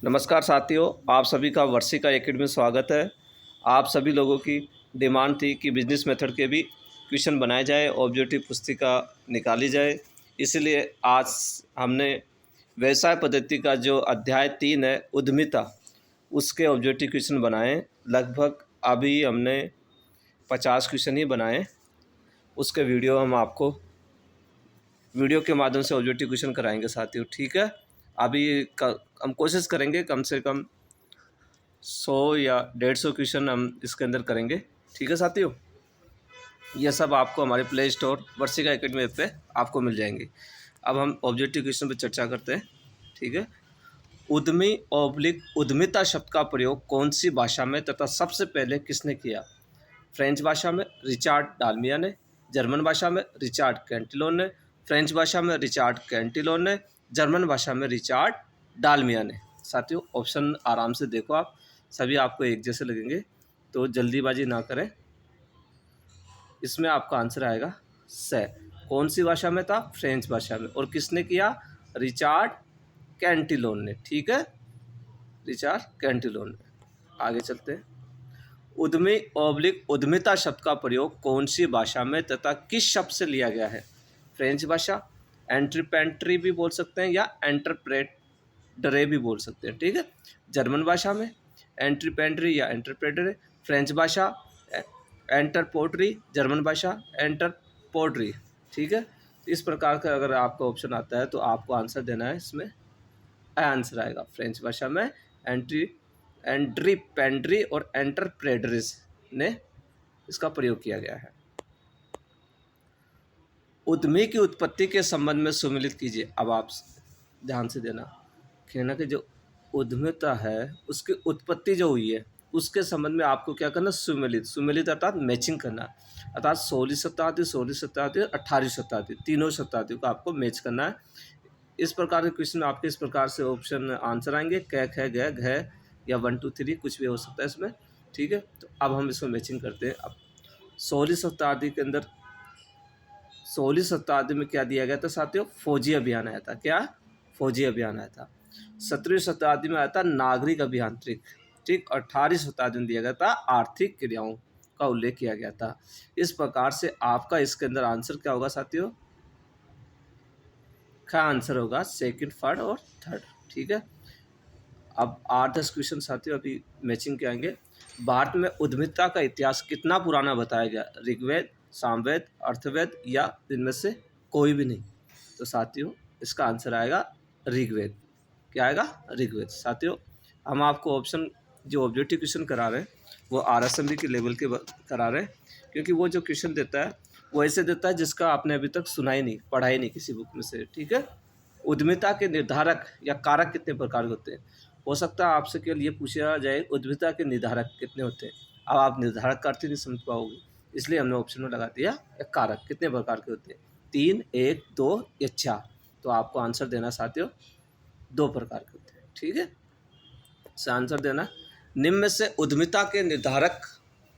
नमस्कार साथियों, आप सभी का वर्षिका एकेडमी में स्वागत है। आप सभी लोगों की डिमांड थी कि बिजनेस मेथड के भी क्वेश्चन बनाए जाए, ऑब्जेक्टिव पुस्तिका निकाली जाए। इसलिए आज हमने व्यवसाय पद्धति का जो अध्याय 3 है उद्यमिता, उसके ऑब्जेक्टिव क्वेश्चन बनाए। लगभग अभी हमने 50 क्वेश्चन ही बनाए। उसके वीडियो हम आपको वीडियो के माध्यम से ऑब्जेक्टिव क्वेश्चन कराएंगे साथियों, ठीक है। अभी हम कोशिश करेंगे कम से कम 100 या 150 क्वेश्चन हम इसके अंदर करेंगे, ठीक है साथियों। ये सब आपको हमारे play store Varshika academy app पे आपको मिल जाएंगे। अब हम ऑब्जेक्टिव क्वेश्चन पे चर्चा करते हैं, ठीक है। उद्यमी ऑब्लिक उद्यमिता शब्द का प्रयोग कौन सी भाषा में तथा सबसे पहले किसने किया? फ्रेंच भाषा में रिचार्ड डालमिया ने, जर्मन भाषा में रिचार्ड कैंटिलोन ने, फ्रेंच भाषा में रिचार्ड कैंटिलोन ने, जर्मन भाषा में रिचार्ड डालमिया ने। साथियों ऑप्शन आराम से देखो, आप सभी आपको एक जैसे लगेंगे, तो जल्दीबाजी ना करें। इसमें आपका आंसर आएगा से। कौन सी भाषा में था? फ्रेंच भाषा में। और किसने किया? रिचार्ड कैंटिलोन ने, ठीक है, रिचार्ड कैंटिलोन ने। आगे चलते हैं। उद्यमी ऑब्लिक उद्यमिता शब्द का प्रयोग कौन सी भाषा में तथा किस शब्द से लिया गया है? फ्रेंच भाषा, एंट्रीपेंट्री भी बोल सकते हैं या एंटरप्रेटरे भी बोल सकते हैं, ठीक है। जर्मन भाषा में एंट्रीपेंट्री या एंटरप्रेटरे, फ्रेंच भाषा एंटरपोर्टरी, जर्मन भाषा एंटरपोर्टरी, ठीक है। इस प्रकार का अगर आपका ऑप्शन आता है तो आपको आंसर देना है, इसमें आंसर आएगा फ्रेंच भाषा में एंट्रीपेंट्री और एंटरप्रेटरीज ने इसका प्रयोग किया गया है। उद्यमी की उत्पत्ति के संबंध में सुमेलित कीजिए। अब आप ध्यान से देना, कहना कि जो उद्यमिता है उसकी उत्पत्ति जो हुई है उसके संबंध में आपको क्या करना? सुमेलित अर्थात मैचिंग करना, अर्थात 16वीं शताब्दी, 16वीं शताब्दी और 18वीं शताब्दी, तीनों शताब्दियों को आपको मैच करना है। इस प्रकार के क्वेश्चन आपके इस प्रकार से ऑप्शन आंसर आएंगे, क ख ग घ या 1 2 3 कुछ भी हो सकता है इसमें, ठीक है। तो अब हम इसमें मैचिंग करते हैं। अब 16वीं शताब्दी के अंदर 16वीं शताब्दी में क्या दिया गया था साथियों? फौजी अभियान आया था। क्या? फौजी अभियान आया था। 17वीं शताब्दी में आया था नागरिक अभियांत्रिक, ठीक। 18वीं शताब्दी में दिया गया था आर्थिक क्रियाओं का उल्लेख किया गया था। इस प्रकार से आपका इसके अंदर आंसर क्या होगा साथियों? का आंसर होगा सेकंड, थर्ड और थर्ड, ठीक है। अब 8-10 क्वेश्चन साथियों अभी मैचिंग के आएंगे। भारत में उद्यमिता का इतिहास कितना पुराना बताया गया? ऋग्वेद, सामवेद, अर्थवेद या इनमें से कोई भी नहीं? तो साथियों इसका आंसर आएगा ऋग्वेद। क्या आएगा? ऋग्वेद। साथियों हम आपको ऑप्शन जो ऑब्जेक्टिव क्वेश्चन करा रहे हैं वो RSMB के लेवल के करा रहे हैं, क्योंकि वो जो क्वेश्चन देता है वो ऐसे देता है जिसका आपने अभी तक सुना ही नहीं, पढ़ा ही नहीं किसी बुक में से, ठीक है। उद्यमिता के निर्धारक या कारक कितने प्रकार के होते हैं? हो सकता है आपसे केवल ये पूछा जाए उद्यमिता के निर्धारक कितने होते हैं। अब आप निर्धारक का अर्थ ही नहीं समझ पाओगे, इसलिए हमने ऑप्शन में लगा दिया कारक कितने प्रकार के होते हैं, 3, 1, 2 या 4। तो आपको आंसर देना साथियों 2 प्रकार के होते हैं, ठीक है। से आंसर देना। निम्न में से उद्यमिता के निर्धारक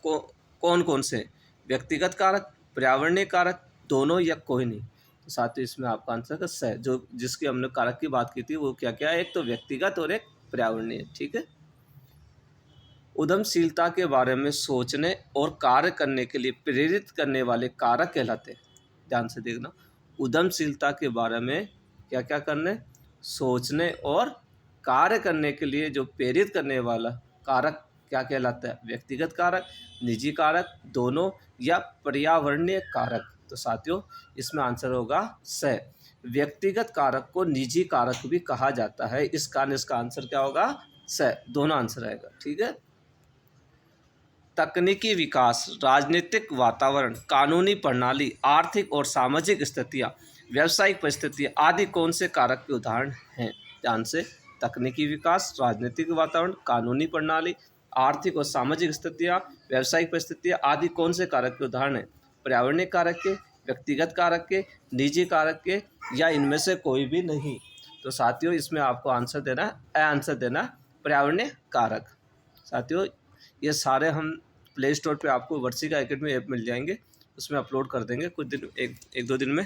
को कौन कौन से हैं? व्यक्तिगत कारक, पर्यावरणीय कारक, दोनों या कोई नहीं? तो साथियों इसमें आपका आंसर का स, जो जिसकी हमने कारक की बात की थी वो क्या क्या है? एक तो व्यक्तिगत और एक पर्यावरणीय, ठीक है। उद्यमशीलता के बारे में सोचने और कार्य करने के लिए प्रेरित करने वाले कारक कहलाते हैं। ध्यान से देखना, उद्यमशीलता के बारे में क्या क्या करने? सोचने और कार्य करने के लिए जो प्रेरित करने वाला कारक क्या कहलाता है? व्यक्तिगत कारक, निजी कारक, दोनों या पर्यावरणीय कारक? तो साथियों इसमें आंसर होगा स। व्यक्तिगत कारक को निजी कारक भी कहा जाता है, इस कारण इसका आंसर क्या होगा? स। दोनों आंसर आएगा, ठीक है। तकनीकी विकास, राजनीतिक वातावरण, कानूनी प्रणाली, आर्थिक और सामाजिक स्थितियाँ, व्यावसायिक परिस्थितियाँ आदि कौन से कारक के उदाहरण हैं? ध्यान से, तकनीकी विकास, राजनीतिक वातावरण, कानूनी प्रणाली, आर्थिक और सामाजिक स्थितियाँ, व्यावसायिक परिस्थितियाँ आदि कौन से कारक के उदाहरण हैं? पर्यावरणीय कारक के, व्यक्तिगत कारक के, निजी कारक के या इनमें से कोई भी नहीं? तो साथियों इसमें आपको आंसर देना आंसर देना पर्यावरणीय कारक। साथियों ये सारे हम प्ले स्टोर पे आपको वर्षिका एकेडमी ऐप मिल जाएंगे, उसमें अपलोड कर देंगे कुछ दिन, एक दो दिन में।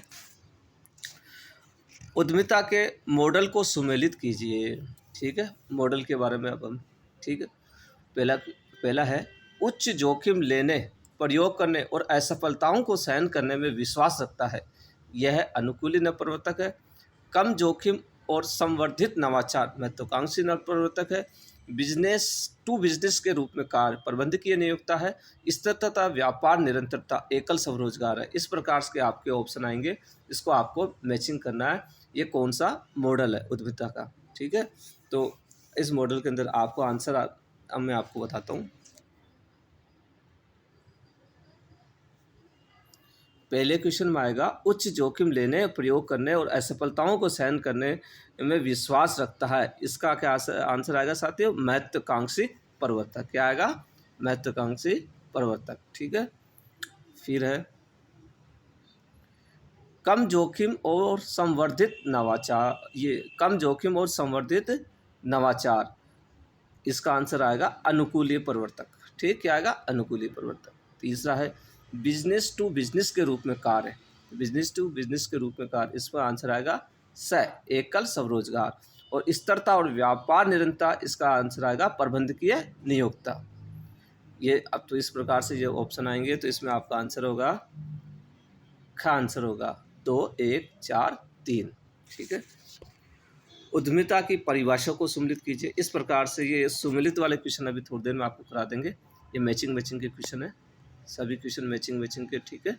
उद्यमिता के मॉडल को सुमेलित कीजिए, ठीक है, मॉडल के बारे में अब हम, ठीक है, पहला पहला है उच्च जोखिम लेने, प्रयोग करने और असफलताओं को सहन करने में विश्वास रखता है। यह अनुकूली नवप्रवर्तक है। कम जोखिम और संवर्धित नवाचार महत्वाकांक्षी नवप्रवर्तक है। बिजनेस टू बिजनेस के रूप में कार्य प्रबंधकीय नियोक्ता है। स्थिरता, व्यापार निरंतरता, एकल स्वरोजगार है। इस प्रकार के आपके ऑप्शन आएंगे, इसको आपको मैचिंग करना है ये कौन सा मॉडल है उद्यमिता का। ठीक है, तो इस मॉडल के अंदर आपको आंसर अब मैं आपको बताता हूँ। पहले क्वेश्चन में आएगा उच्च जोखिम लेने, प्रयोग करने और असफलताओं को सहन करने में विश्वास रखता है। इसका क्या आंसर आएगा साथियों? महत्वाकांक्षी प्रवर्तक। क्या आएगा? महत्वाकांक्षी प्रवर्तक। ठीक है, फिर है कम जोखिम और संवर्धित नवाचार। ये कम जोखिम और संवर्धित नवाचार, इसका आंसर आएगा अनुकूलीय प्रवर्तक। ठीक, क्या आएगा? अनुकूलीय प्रवर्तक। तीसरा है बिजनेस टू बिजनेस के रूप में कार्य। बिजनेस टू बिजनेस के रूप में कार्य, इसका आंसर आएगा स, एकल स्वरोजगार। और स्थिरता और व्यापार निरंतरता, इसका आंसर आएगा प्रबंधकीय नियोक्ता। ये अब तो इस प्रकार से ये ऑप्शन आएंगे, तो इसमें आपका आंसर होगा ख, आंसर होगा 2, 1, 4, 3। ठीक है, उद्यमिता की परिभाषा को सुमिलित कीजिए। इस प्रकार से ये सुमिलित वाले क्वेश्चन अभी थोड़ी देर में आपको करा देंगे। ये मैचिंग के क्वेश्चन है, सभी क्वेश्चन मैचिंग के। ठीक है,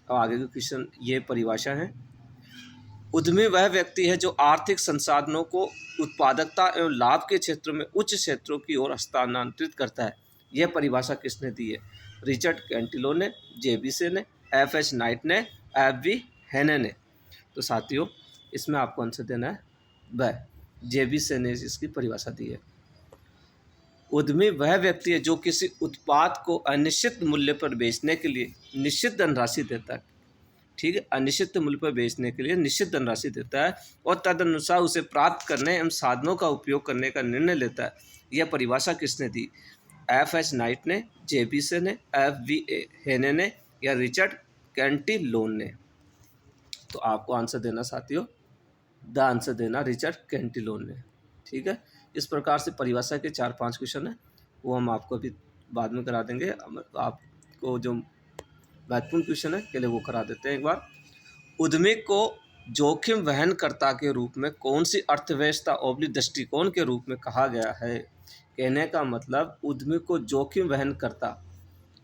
अब आगे के क्वेश्चन ये परिभाषा है। उद्यमी वह व्यक्ति है जो आर्थिक संसाधनों को उत्पादकता एवं लाभ के क्षेत्रों में उच्च क्षेत्रों की ओर हस्तांतरित करता है। यह परिभाषा किसने दी है? रिचर्ड कैंटिलो ने, जेबीसे ने, एफ.एच. नाइट ने, एफ.वी. हेने ने। तो साथियों इसमें आपको आंसर देना है वह, जेबीसे ने इसकी परिभाषा दी है। उद्यमी वह व्यक्ति है जो किसी उत्पाद को अनिश्चित मूल्य पर बेचने के लिए निश्चित धनराशि देता है। ठीक है, अनिश्चित मूल्य पर बेचने के लिए निश्चित धनराशि देता है और तदनुसार उसे प्राप्त करने एवं साधनों का उपयोग करने का निर्णय लेता है। यह परिभाषा किसने दी? एफ.एच. नाइट ने, जेबीसे ने, एफ.वी. हेने ने या रिचर्ड कैंटिलोन ने। तो आपको आंसर देना साथियों, द आंसर देना रिचर्ड कैंटिलोन ने। ठीक है, इस प्रकार से परिभाषा के 4-5 क्वेश्चन है, वो हम आपको अभी बाद में करा देंगे। आपको जो महत्वपूर्ण क्वेश्चन है पहले वो करा देते हैं एक बार। उद्यमी को जोखिम वहनकर्ता के रूप में कौन सी अर्थव्यवस्था दृष्टिकोण के रूप में कहा गया है? कहने का मतलब उद्यमी को जोखिम वहनकर्ता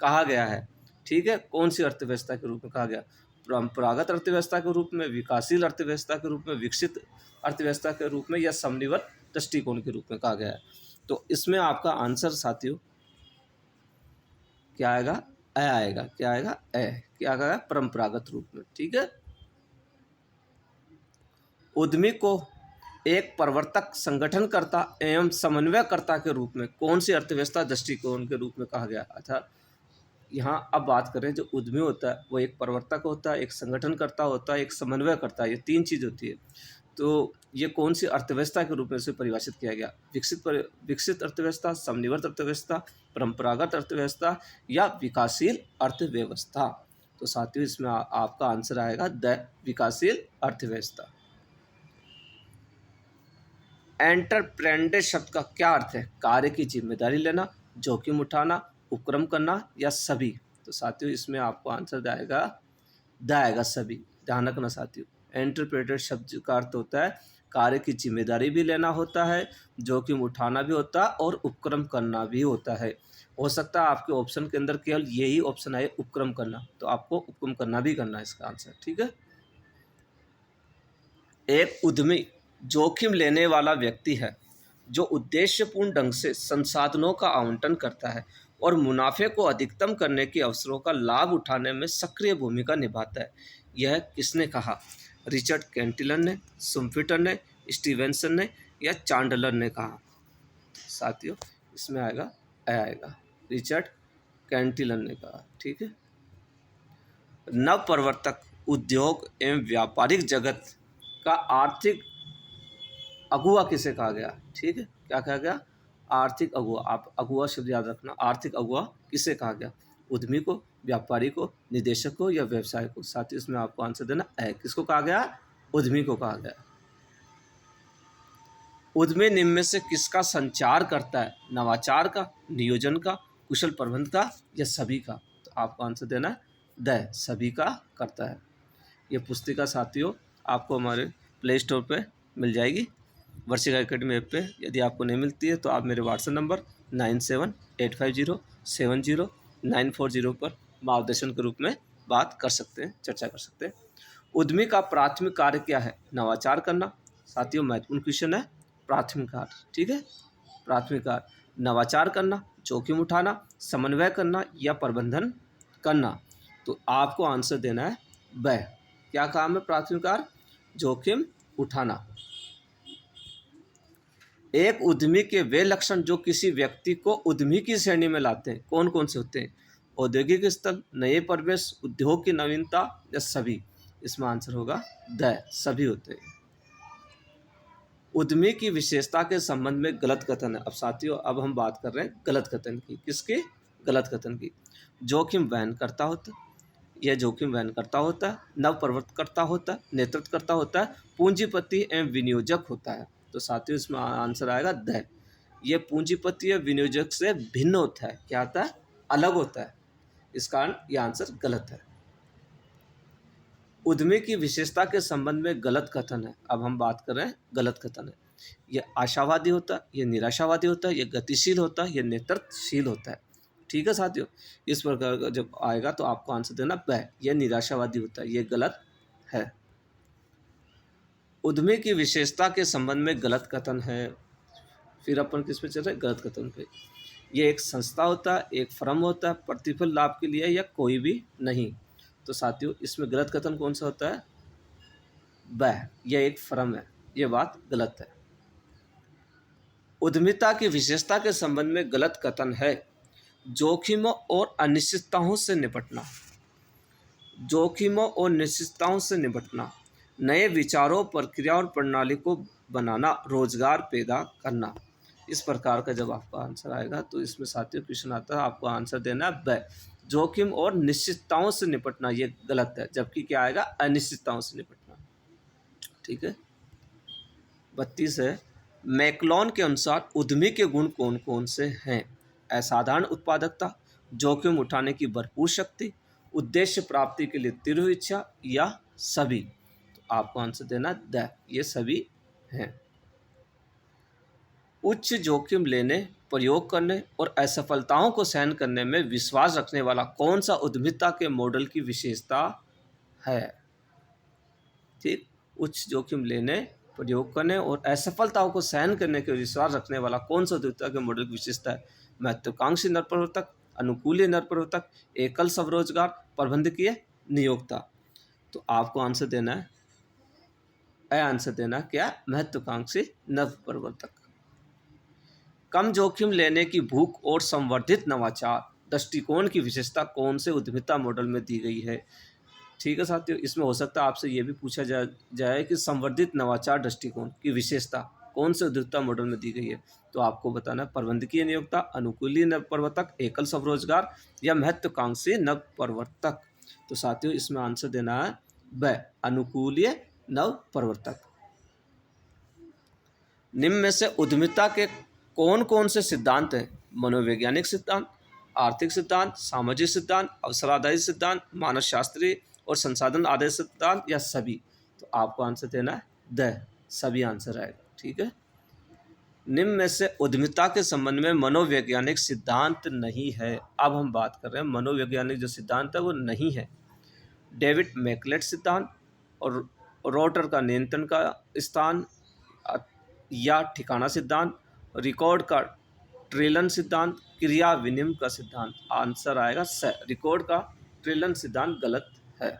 कहा गया है। ठीक है, कौन सी अर्थव्यवस्था के रूप में कहा गया? परंपरागत अर्थव्यवस्था के रूप में, विकासशील अर्थव्यवस्था के रूप में, विकसित अर्थव्यवस्था के रूप में या समन्वित दृष्टिकोण के रूप में कहा गया है। तो इसमें आपका आंसर साथियों क्या आएगा? अ आएगा। क्या आएगा? अ। क्या आएगा? परंपरागत रूप में। ठीक है, उद्यमी को एक प्रवर्तक, संगठनकर्ता एवं समन्वयकर्ता के रूप में कौन सी अर्थव्यवस्था दृष्टिकोण के रूप में कहा गया? अर्थात यहाँ अब बात करें, जो उद्यमी होता है वो एक प्रवर्तक होता है, एक संगठनकर्ता होता है, एक समन्वयकर्ता, ये 3 चीज़ होती है। तो ये कौन सी अर्थव्यवस्था के रूप में इसे परिभाषित किया गया? विकसित अर्थव्यवस्था, समन्वित अर्थव्यवस्था, परंपरागत अर्थव्यवस्था या विकासशील अर्थव्यवस्था। तो साथियों इसमें आपका आंसर आएगा द विकासशील अर्थव्यवस्था। एंटरप्रेन्योर शब्द का क्या अर्थ है? कार्य की जिम्मेदारी लेना, जोखिम उठाना, उपक्रम करना या सभी। तो साथियों इसमें आपको आंसर आएगा द आएगा, सभी। ध्यान रखना साथियों, एंटरप्रेन्योर शब्द का अर्थ होता है कार्य की जिम्मेदारी भी लेना होता है, जोखिम उठाना भी होता है और उपक्रम करना भी होता है। हो सकता है आपके ऑप्शन के अंदर केवल यही ऑप्शन आए उपक्रम करना, तो आपको उपक्रम करना भी करना है इसका आंसर। ठीक है, एक उद्यमी जोखिम लेने वाला व्यक्ति है जो उद्देश्यपूर्ण ढंग से संसाधनों का आवंटन करता है और मुनाफे को अधिकतम करने के अवसरों का लाभ उठाने में सक्रिय भूमिका निभाता है। यह किसने कहा? रिचर्ड कैंटिलन ने, सुम्फिटर ने, स्टीवेंसन ने या चांडलर ने कहा? साथियों इसमें आएगा आएगा रिचर्ड कैंटिलन ने कहा। ठीक है, नवप्रवर्तक उद्योग एवं व्यापारिक जगत का आर्थिक अगुआ किसे कहा गया? ठीक है, क्या कहा गया? आर्थिक अगुआ। आप अगुआ शब्द याद रखना, आर्थिक अगुआ किसे कहा गया? उद्यमी को, व्यापारी को, निदेशक को या व्यवसाय को? साथ ही इसमें आपको आंसर देना है, किसको कहा गया? उद्यमी को कहा गया। उद्यमी निम्न में से किसका संचार करता है? नवाचार का, नियोजन का, कुशल प्रबंध का या सभी का? तो आपको आंसर देना है द, सभी का करता है। ये पुस्तिका साथियों आपको हमारे प्ले स्टोर पे मिल जाएगी, वर्षिका एकेडमी ऐप पे। यदि आपको नहीं मिलती है तो आप मेरे व्हाट्सएप नंबर 9785070940 पर मार्गदर्शन के रूप में बात कर सकते हैं, चर्चा कर सकते हैं। उद्यमी का प्राथमिक कार्य क्या है? नवाचार करना। साथियों महत्वपूर्ण क्वेश्चन है, प्राथमिक कार्य, ठीक है। प्राथमिक कार्य नवाचार करना, जोखिम उठाना, समन्वय करना या प्रबंधन करना। तो आपको आंसर देना है ब। क्या काम है प्राथमिक कार्य? जोखिम उठाना। एक उद्यमी के वे लक्षण जो किसी व्यक्ति को उद्यमी की श्रेणी में लाते हैं कौन कौन से होते हैं? औद्योगिक स्थल, नए परिवेश, उद्योग की नवीनता या सभी? इसमें आंसर होगा द, सभी होते हैं। उद्यमी की विशेषता के संबंध में गलत कथन है। अब साथियों अब हम बात कर रहे हैं गलत कथन की। किसकी? गलत कथन की। जोखिम वहन करता होता, यह जोखिम वहन करता होता है, नवप्रवर्तकर्ता होता है, नेतृत्व करता होता है, पूंजीपति एवं विनियोजक होता है। तो साथियों इसमें आंसर आएगा द। ये पूंजीपति या विनियोजक से भिन्न होता है। क्या होता है? अलग होता है। इस कारण यह आंसर गलत है। उद्यमी की विशेषता के संबंध में गलत कथन है। अब हम बात कर रहे हैं गलत कथन है। यह आशावादी होता है, यह निराशावादी होता है, यह गतिशील होता है, यह नेतृत्वशील होता है। ठीक है साथियों, इस प्रकार का जब आएगा तो आपको आंसर देना ब, यह निराशावादी होता है। यह गलत है। उद्यमी की विशेषता के संबंध में गलत कथन है। फिर अपन किस पे चल रहे हैं? गलत कथन पे। यह एक संस्था होता है, एक फर्म होता है, प्रतिफल लाभ के लिए या कोई भी नहीं। तो साथियों इसमें गलत कथन कौन सा होता है? ब, यह एक फर्म है। यह बात गलत है। उद्यमिता की विशेषता के संबंध में गलत कथन है जोखिमों और अनिश्चितताओं से निपटना। जोखिमों और निश्चितताओं से निपटना, नए विचारों, प्रक्रिया और प्रणाली को बनाना, रोजगार पैदा करना। इस प्रकार का जब आपका आंसर आएगा तो इसमें साथियों क्वेश्चन आता है, आपको आंसर देना है ब, जोखिम और निश्चितताओं से निपटना। ये गलत है, जबकि क्या आएगा? अनिश्चितताओं से निपटना। ठीक है। 32 है, मैकलॉन के अनुसार उद्यमी के गुण कौन कौन से हैं? असाधारण उत्पादकता, जोखिम उठाने की भरपूर शक्ति, उद्देश्य प्राप्ति के लिए तीव्र इच्छा या सभी? तो आपको आंसर देना द, ये सभी हैं। उच्च जोखिम लेने, प्रयोग करने और असफलताओं को सहन करने में विश्वास रखने वाला कौन सा उद्यमिता के मॉडल की विशेषता है? ठीक, उच्च जोखिम लेने, प्रयोग करने और असफलताओं को सहन करने के विश्वास रखने वाला कौन सा उद्यमिता के मॉडल की विशेषता है? महत्वाकांक्षी नरप्रवर्तक, अनुकूली नरप्रवर्तक, एकल स्वरोजगार, प्रबंधकीय नियोक्ता। तो आपको आंसर देना है आंसर देना क्या? महत्वाकांक्षी नवप्रवर्तक। कम जोखिम लेने की भूख और संवर्धित नवाचार दृष्टिकोण की विशेषता कौन से उद्यमिता मॉडल में दी गई है? ठीक है साथियों, इसमें हो सकता है आपसे ये भी पूछा जाए कि संवर्धित नवाचार दृष्टिकोण की विशेषता कौन से उद्यमिता मॉडल में दी गई है। तो आपको बताना है प्रबंधकीय नियोक्ता, अनुकूली नवप्रवर्तक, एकल स्वरोजगार या महत्वाकांक्षी नवप्रवर्तक। तो साथियों इसमें आंसर देना है ब, अनुकूलीय नवप्रवर्तक। निम्न में से उद्यमिता के कौन कौन से सिद्धांत हैं? मनोवैज्ञानिक सिद्धांत, आर्थिक सिद्धांत, सामाजिक सिद्धांत, अवसराधारित सिद्धांत, मानवशास्त्रीय और संसाधन आधारित सिद्धांत या सभी? तो आपको आंसर देना है द, सभी आंसर आएगा। ठीक है। निम्न में से उद्यमिता के संबंध में मनोवैज्ञानिक सिद्धांत नहीं है। अब हम बात कर रहे हैं मनोवैज्ञानिक जो सिद्धांत है वो नहीं है। डेविड मैकलेट सिद्धांत और रोटर का नियंत्रण का स्थान या ठिकाना सिद्धांत, रिकॉर्ड का ट्रेलन सिद्धांत, क्रिया विनिमय का सिद्धांत। आंसर आएगा स, रिकॉर्ड का ट्रेलन सिद्धांत गलत है।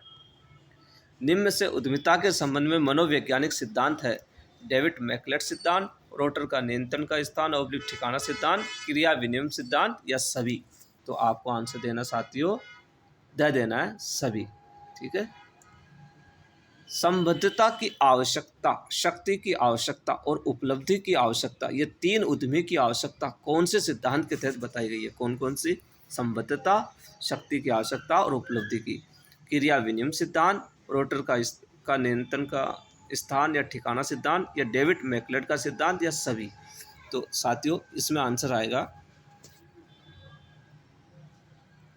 निम्न में से उद्यमिता के संबंध में मनोवैज्ञानिक सिद्धांत है डेविड मैकलेट सिद्धांत, रोटर का नियंत्रण का स्थान और ठिकाना सिद्धांत, क्रिया विनिमय सिद्धांत या सभी? तो आपको आंसर देना साथियों द देना है, सभी। ठीक है। संबद्धता की आवश्यकता, शक्ति की आवश्यकता और उपलब्धि की आवश्यकता, ये तीन उद्यमी की आवश्यकता कौन से सिद्धांत के तहत बताई गई है? कौन कौन सी? संबद्धता, शक्ति की आवश्यकता और उपलब्धि की। क्रिया विनिमय सिद्धांत, रोटर का नियंत्रण का स्थान या ठिकाना सिद्धांत, या डेविड मैकलेट का सिद्धांत, या सभी। तो साथियों इसमें आंसर आएगा,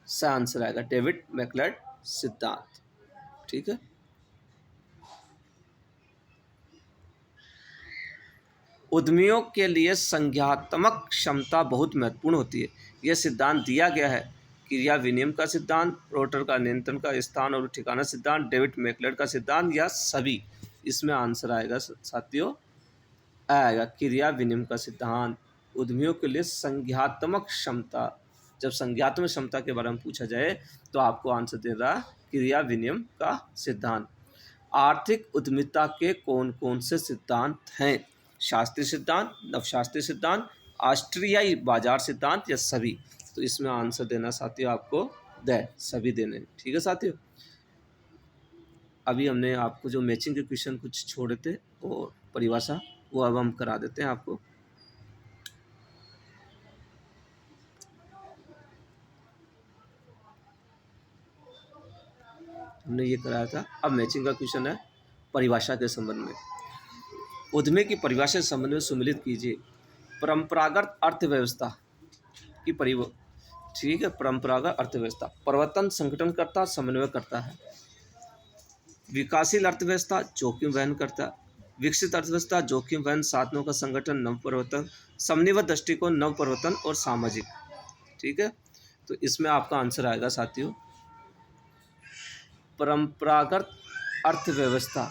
सही आंसर आएगा डेविड मैकलेट सिद्धांत। ठीक है। उद्यमियों के लिए संज्ञात्मक क्षमता बहुत महत्वपूर्ण होती है। यह सिद्धांत दिया गया है क्रिया विनिमय का सिद्धांत, रोटर का नियंत्रण का स्थान और ठिकाना सिद्धांत, डेविड मैकलेट का सिद्धांत, या सभी। इसमें आंसर आएगा साथियों, आएगा क्रिया विनिमय का सिद्धांत। उद्यमियों के लिए संज्ञात्मक क्षमता, जब संज्ञात्मक क्षमता के बारे में पूछा जाए तो आपको आंसर दे रहा क्रिया विनिमय का सिद्धांत। आर्थिक उद्यमिता के कौन कौन से सिद्धांत हैं? शास्त्रीय सिद्धांत, नवशास्त्रीय सिद्धांत, ऑस्ट्रियाई बाजार सिद्धांत, या सभी। तो इसमें आंसर देना साथियों आपको सभी देने। ठीक है साथियों। अभी हमने आपको जो मैचिंग के क्वेश्चन कुछ छोड़े थे और परिभाषा, वो अब हम करा देते हैं आपको। हमने ये कराया था। अब मैचिंग का क्वेश्चन है परिभाषा के संबंध में। उद्यमी की परिभाषा के संबंध में सुमेलित कीजिए। परंपरागत अर्थव्यवस्था की ठीक है। परंपरागत अर्थव्यवस्था परिवर्तन संगठन करता, समन्वय करता है। विकासशील अर्थव्यवस्था जोखिम वहन करता है। विकसित अर्थव्यवस्था जोखिम वहन, साधनों का संगठन, नवप्रवर्तन। समन्वित दृष्टिकोण, नवप्रवर्तन और सामाजिक। ठीक है। तो इसमें आपका आंसर आएगा साथियों परंपरागत अर्थव्यवस्था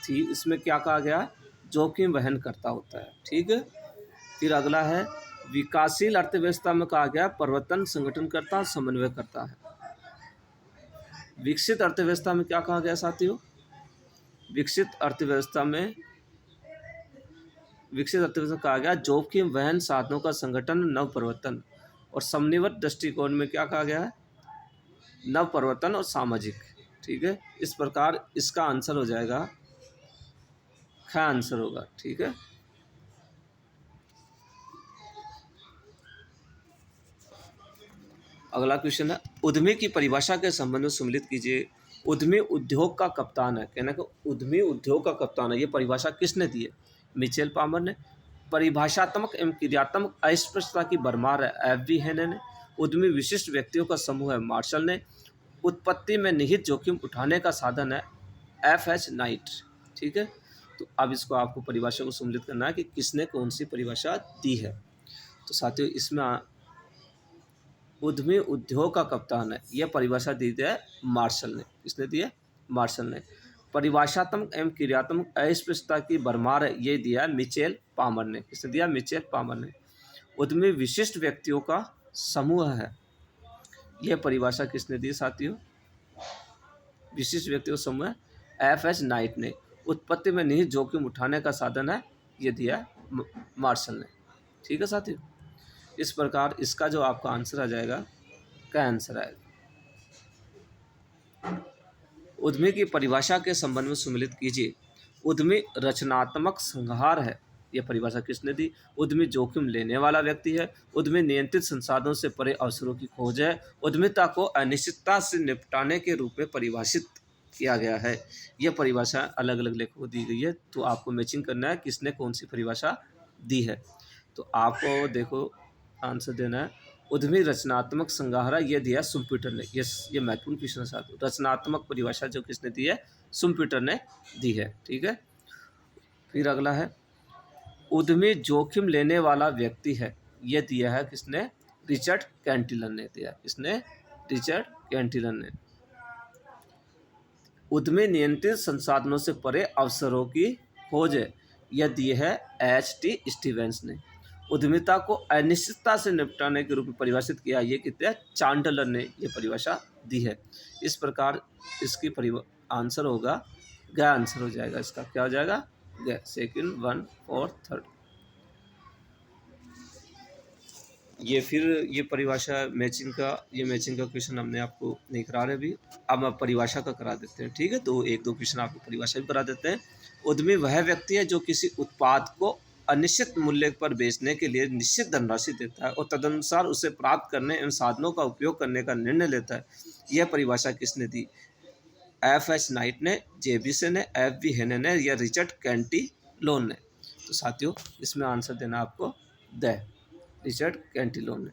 थी, इसमें क्या कहा गया, जोखिम वहन करता होता है। ठीक है। फिर अगला है विकासशील अर्थव्यवस्था में कहा गया परिवर्तन संगठन करता, समन्वय करता है। विकसित अर्थव्यवस्था में क्या कहा गया साथियों, विकसित अर्थव्यवस्था कहा गया जोखिम वहन, साधनों का संगठन, नव परिवर्तन। और समन्वित दृष्टिकोण में क्या कहा गया है, नव परिवर्तन और सामाजिक। ठीक है। इस प्रकार इसका आंसर हो जाएगा, ख आंसर होगा। ठीक है। अगला क्वेश्चन है उद्यमी की परिभाषा के संबंध में सुमेलित कीजिए। उद्यमी उद्योग का कप्तान है। कहना कि उद्यमी उद्योग का कप्तान है, ये परिभाषा किसने दी है? मिचेल पामर ने। परिभाषात्मक एवं क्रियात्मक अस्पष्टता की भरमार है, एफ.वी. हेने ने। उद्यमी विशिष्ट व्यक्तियों का समूह है, मार्शल ने। उत्पत्ति में निहित जोखिम उठाने का साधन है, F.H. नाइट। ठीक है। तो अब इसको आपको परिभाषा को सम्मिलित करना है कि किसने कौन सी परिभाषा दी है। तो साथियों इसमें उद्यमी उद्योग का कप्तान है, यह परिभाषा दी है मार्शल ने। किसने दी है? मार्शल ने। परिभाषात्मक एवं क्रियात्मक अस्पष्टता की भरमार है, ये दिया मिचेल पामर ने। किसने दिया? मिचेल पामर ने। उद्यमी विशिष्ट व्यक्तियों का समूह है, यह परिभाषा किसने दी साथियों? विशिष्ट व्यक्तियों का समूह F.H. नाइट ने। उत्पत्ति में निहित जोखिम उठाने का साधन है, ये दिया मार्शल ने। ठीक है साथियों। इस प्रकार इसका जो आपका आंसर आ जाएगा, क्या आंसर आएगा? उद्यमी की परिभाषा के संबंध में सुमेलित कीजिए। उद्यमी रचनात्मक संहार है, यह परिभाषा किसने दी? उद्यमी जोखिम लेने वाला व्यक्ति है। उद्यमी नियंत्रित संसाधनों से परे अवसरों की खोज है। उद्यमिता को अनिश्चितता से निपटाने के रूप में परिभाषित किया गया है। यह परिभाषा अलग अलग लेखकों को दी गई है, तो आपको मैचिंग करना है किसने कौन सी परिभाषा दी है। तो आपको देखो आंसर देना है उद्यमी रचनात्मक संगाहरा, ये दिया सुम्पीटर ने। ये महत्वपूर्ण क्वेश्चन है साथ। रचनात्मक परिभाषा जो किसने दी है? सुम्पीटर ने दी है। ठीक है। फिर अगला है उद्यमी जोखिम लेने वाला व्यक्ति है, ये दिया है किसने? रिचर्ड कैंटिलन ने दिया। किसने? रिचर्ड कैंटिलन ने। उद्यमी नियंत्रित संसाधनों से परे अवसरों की खोज है, यह दिए है H.T. स्टीवेंस ने। उद्यमिता को अनिश्चितता से निपटाने के रूप में परिभाषित किया, ये कितने? चांडलर ने ये परिभाषा दी है। इस प्रकार इसकी आंसर होगा, ग आंसर हो जाएगा इसका। क्या हो जाएगा? ग। सेकंड, 1 और 3। ये परिभाषा मैचिंग का क्वेश्चन हमने आपको नहीं करा रहे अभी। अब हम परिभाषा का करा देते हैं। ठीक है। तो एक दो क्वेश्चन आपको परिभाषा भी करा देते हैं। उद्यमी वह व्यक्ति है जो किसी उत्पाद को अनिश्चित मूल्य पर बेचने के लिए निश्चित धनराशि देता है और तदनुसार उसे प्राप्त करने एवं साधनों का उपयोग करने का निर्णय लेता है। यह परिभाषा किसने दी? एफ.एच. नाइट ने, जेबीसे ने, एफ.वी. हेने ने या रिचर्ड कैंटिलोन ने। तो साथियों इसमें आंसर देना आपको द रिचर्ड कैंटिलोन ने।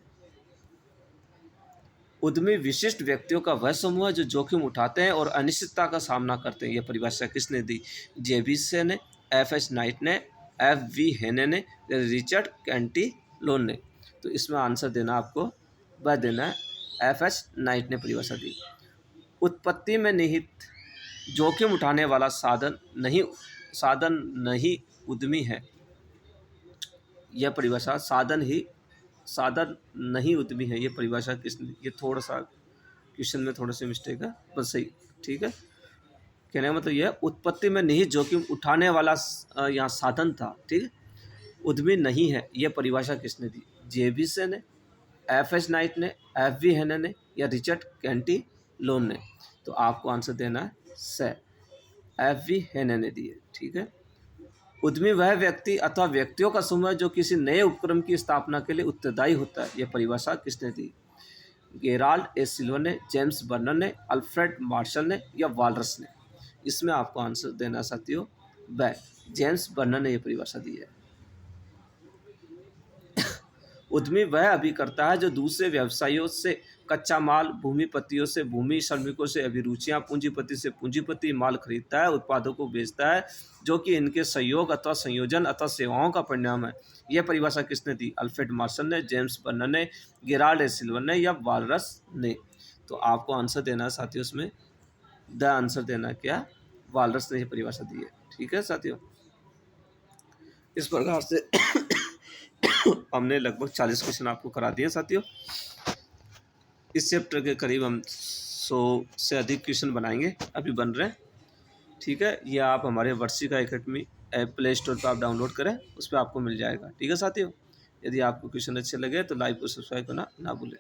उद्यमी विशिष्ट व्यक्तियों का वह समूह है जो जोखिम उठाते हैं और अनिश्चितता का सामना करते हैं। यह परिभाषा किसने दी? जेबीसे ने, एफ.एच. नाइट ने, एफ.वी. हेने ने, रिचर्ड कैंटिलोन ने। तो इसमें आंसर देना आपको वह देना है, एफ.एच. नाइट ने परिभाषा दी। उत्पत्ति में निहित जोखिम उठाने वाला साधन नहीं उद्यमी है। यह परिभाषा साधन नहीं उद्यमी है। ये परिभाषा किसने? ये थोड़ा सा क्वेश्चन में थोड़ा सा मिस्टेक है, बस सही ठीक है। कहने का मतलब यह उत्पत्ति में निहित जोखिम उठाने वाला यहाँ साधन था, ठीक है, उद्यमी नहीं है। यह परिभाषा किसने दी? जेबीसे ने, एफ.एच. नाइट ने, एफ.वी. हेने ने या रिचर्ड कैंटिलोन ने। तो आपको आंसर देना है से, एफ.वी. हेने ने दी है, ठीक है। उद्यमी वह व्यक्ति अथवा व्यक्तियों का समूह है जो किसी नए उपक्रम की स्थापना के लिए उत्तरदायी होता है। यह परिभाषा किसने दी? गेराल्ड ए सिल्वर ने, जेम्स बर्नर ने, अल्फ्रेड मार्शल ने या वालरस ने। इसमें आपको आंसर देना साथियों ब जेम्स बर्नर ने यह परिभाषा दी है। उद्यमी वह अभिकर्ता है जो दूसरे व्यवसायियों से कच्चा माल, भूमिपतियों से भूमि, श्रमिकों से अभिरुचियां, पूंजीपति से पूंजीपति माल खरीदता है, उत्पादों को बेचता है जो कि इनके सहयोग अथवा संयोजन अथवा सेवाओं का परिणाम है। यह परिभाषा किसने दी? अल्फ्रेड मार्शल ने, जेम्स बर्नर ने, गेराल्ड ए सिल्वर ने या वालरस ने। तो आपको आंसर देना है साथियों इसमें द आंसर देना क्या? वालरस ने यह परिभाषा दी है, ठीक है साथियों। इस प्रकार से हमने लगभग 40 क्वेश्चन आपको करा दिए साथियों। इस चैप्टर के करीब हम 100 से अधिक क्वेश्चन बनाएंगे, अभी बन रहे हैं, ठीक है। यह आप हमारे Varshika academy app play store पर आप डाउनलोड करें, उस पर आपको मिल जाएगा, ठीक है साथियों। यदि आपको क्वेश्चन अच्छे लगे तो लाइक और सब्सक्राइब करना ना भूलें।